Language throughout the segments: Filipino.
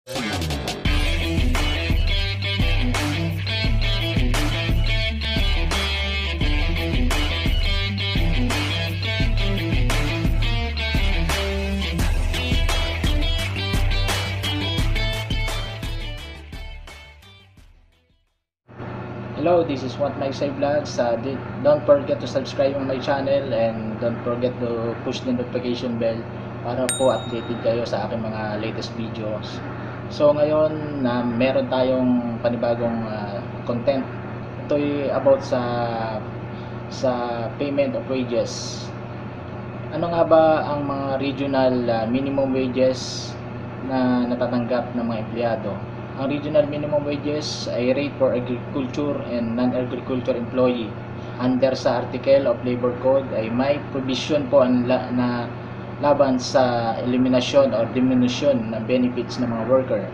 Hello, this is What My Say Vlogs. Don't forget to subscribe on my channel and don't forget to push the notification bell para po updated kayo sa aking mga latest videos. So ngayon meron tayong panibagong content. Ito ay about sa payment of wages. Ano nga ba ang mga regional minimum wages na natatanggap ng mga empleyado? Ang regional minimum wages ay rate for agriculture and non-agriculture employee. Under sa Article of Labor Code ay may provision po na laban sa eliminasyon or diminution ng benefits ng mga worker.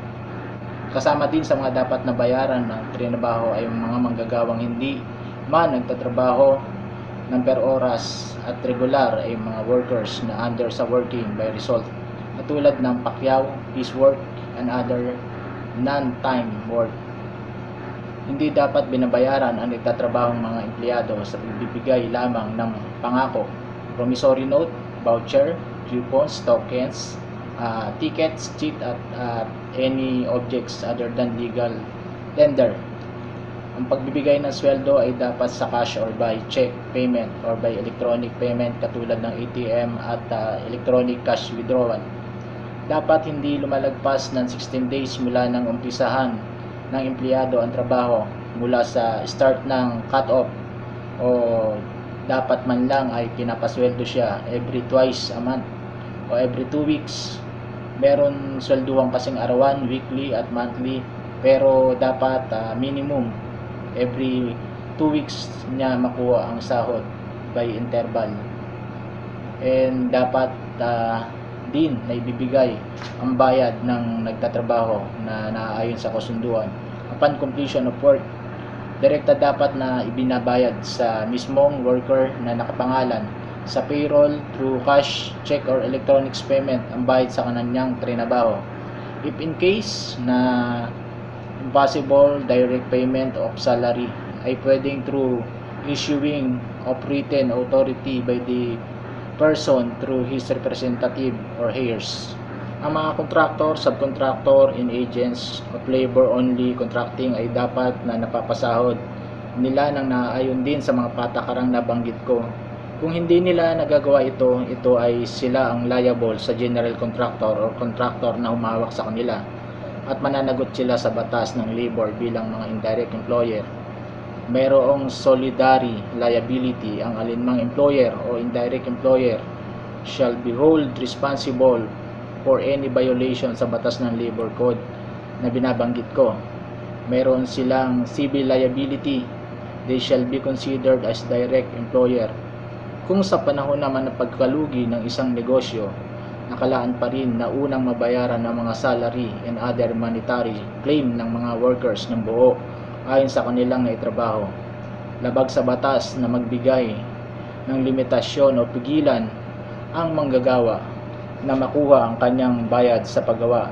Kasama din sa mga dapat na bayaran ng trinabaho ay mga manggagawang hindi man nagtatrabaho ng per oras at regular ay mga workers na under sa working by result, katulad ng pakyaw, piecework, and other non-time work. Hindi dapat binabayaran ang nagtatrabahong mga empleyado sa pagbibigay lamang ng pangako, promissory note, voucher, coupons, tokens, tickets, cheat at any objects other than legal tender. Ang pagbibigay ng sweldo ay dapat sa cash or by check payment or by electronic payment katulad ng ATM at electronic cash withdrawal. Dapat hindi lumalagpas ng 16 days mula ng umpisahan ng empleyado ang trabaho mula sa start ng cut-off, o dapat man lang ay pinapasweldo siya every twice a month o every 2 weeks. Meron swelduhan kasing arawan, weekly at monthly, pero dapat minimum every 2 weeks niya makuha ang sahod by interval. And dapat din na ibibigay ang bayad ng nagtatrabaho na naaayon sa kasunduan. Upon completion of work, direkta dapat na ibinabayad sa mismong worker na nakapangalan sa payroll through cash, check or electronic payment ang bayad sa kanyang trinabaho. If in case na impossible direct payment of salary, ay pwedeng through issuing of written authority by the person through his representative or heirs. Ang mga contractor, subcontractor, and agents of labor only contracting ay dapat na napapasahod nila nang naaayon din sa mga patakarang nabanggit ko. Kung hindi nila nagagawa ito ay sila ang liable sa general contractor or contractor na humawak sa kanila at mananagot sila sa batas ng labor bilang mga indirect employer. Mayroong solidary liability. Ang alinmang employer o indirect employer shall be held responsible for any violation sa batas ng labor code na binabanggit ko. Mayroon silang civil liability. They shall be considered as direct employer. Kung sa panahon naman ng pagkalugi ng isang negosyo, nakalaan pa rin na unang mabayaran ng mga salary and other monetary claim ng mga workers ng buo ayon sa kanilang naitrabaho. Labag sa batas na magbigay ng limitasyon o pigilan ang manggagawa na makuha ang kanyang bayad sa paggawa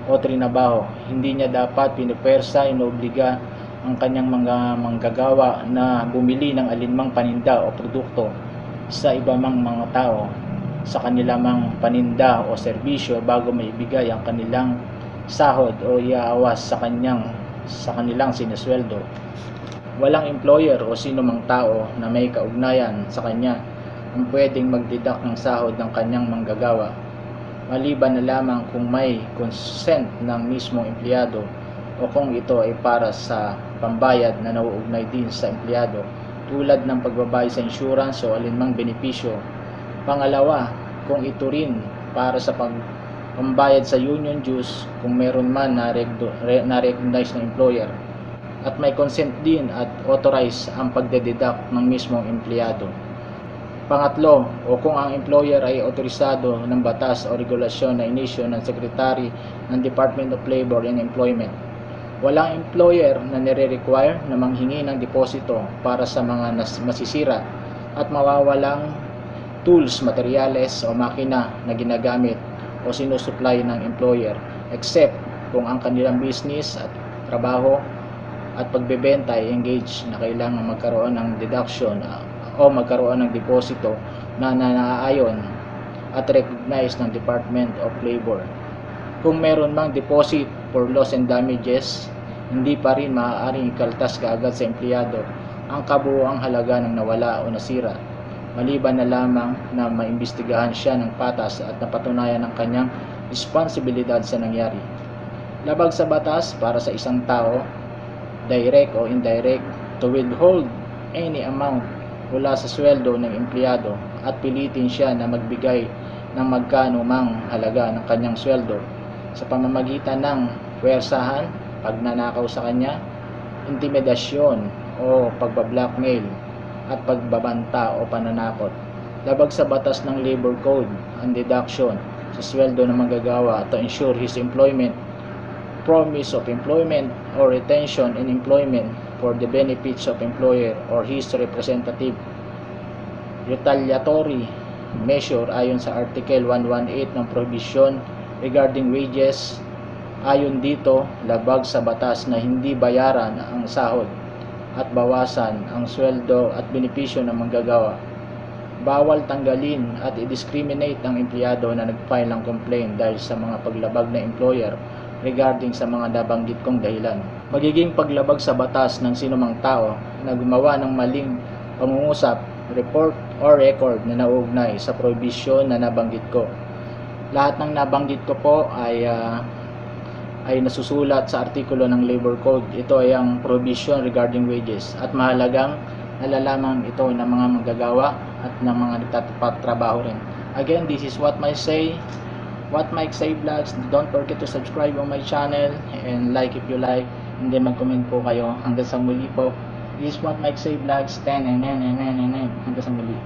o trinabaho. Hindi niya dapat pinipersa, inobliga ang kanyang mga manggagawa na bumili ng alinmang paninda o produkto sa iba mang mga tao sa kanilang paninda o serbisyo bago maibigay ang kanilang sahod o iaawas sa kanilang sinusweldo. Walang employer o sino mang tao na may kaugnayan sa kanya ang pwedeng magdeduct ng sahod ng kanyang manggagawa, maliban na lamang kung may consent ng mismong empleyado o kung ito ay para sa pambayad na nauugnay din sa empleyado tulad ng pagbabayad sa insurance o alinmang benepisyo. Pangalawa, kung ito rin para sa pambayad sa union dues kung meron man na recognize ng employer at may consent din at authorize ang pagdededuct ng mismong empleyado. Pangatlo, o kung ang employer ay otorisado ng batas o regulasyon na inisyu ng Secretary ng Department of Labor and Employment. Walang employer na nire-require na manghingi ng deposito para sa mga masisira at mawawalang tools, materyales o makina na ginagamit o sinusupply ng employer except kung ang kanilang business at trabaho at pagbebenta ay engaged na kailangan magkaroon ng deduction o magkaroon ng deposito na naaayon at recognized ng Department of Labor. Kung meron mang deposit for loss and damages, hindi pa rin maaaring ikaltas kaagad sa empleyado ang kabuuang halaga ng nawala o nasira, maliban na lamang na maimbestigahan siya ng patas at napatunayan ang kanyang responsibilidad sa nangyari. Labag sa batas para sa isang tao, direct o indirect, to withhold any amount mula sa sweldo ng empleyado at pilitin siya na magbigay ng magkano mang halaga ng kanyang sweldo sa pamamagitan ng puwersahan, pagnanakaw sa kanya, intimidasyon o pagbablackmail at pagbabanta o pananakot. Labag sa batas ng Labor Code ang deduction sa sweldo ng manggagawa to ensure his employment, promise of employment or retention in employment for the benefits of employer or his representative. Retaliatory measure ayon sa Article 118 ng provision regarding wages. Ayon dito, labag sa batas na hindi bayaran ang sahod at bawasan ang sweldo at benepisyo ng manggagawa. Bawal tanggalin at i-discriminate ang empleyado na nag-file ng complaint dahil sa mga paglabag na employer regarding sa mga nabanggit kong dahilan. Magiging paglabag sa batas ng sinumang tao na gumawa ng maling pangungusap, report or record na nauugnay sa prohibition na nabanggit ko. Lahat ng nabanggit ko po ay nasusulat sa artikulo ng Labor Code. Ito ay ang prohibition regarding wages at mahalagang nalalaman ito ng mga manggagawa at ng mga nagtatrabaho rin. Again, this is what Mike say vlogs. Don't forget to subscribe on my channel and like if you like, and then mag-comment po kayo. Hanggang sa muli po. This is what Mike say vlogs. Hanggang sa muli.